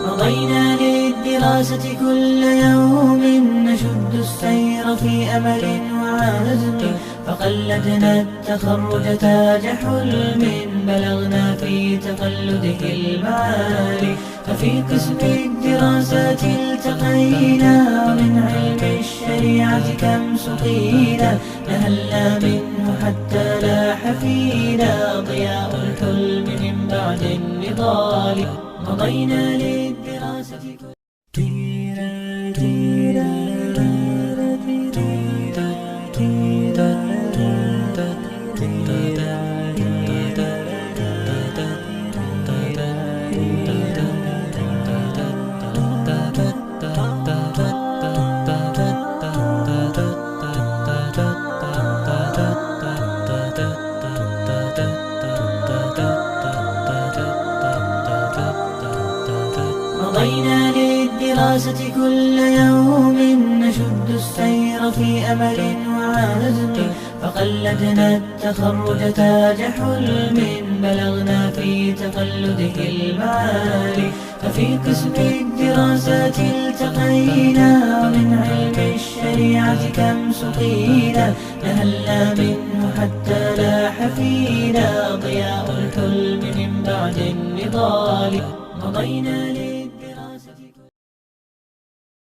مضينا للدراسة كل يوم نشد السير في أمل وعزم، فقلدنا التخرج تاج حلم بلغنا في تقلده المعالي. ففي قسم الدراسات التقينا ومن علم الشريعة كم سقينا، نهلنا منه حتى لاح فينا ضياء الحلم من بعد النضال. مضينا للدراسة مضينا للدراسة كل يوم نشد السير في أمل وعزم، فقلدنا التخرج تاج حلم بلغنا في تقلده المعالي. ففي قسم الدراسات التقينا ومن علم الشريعة كم سقينا، نهلنا منه حتى لاح فينا ضياء الحلم من بعد النضال. مضينا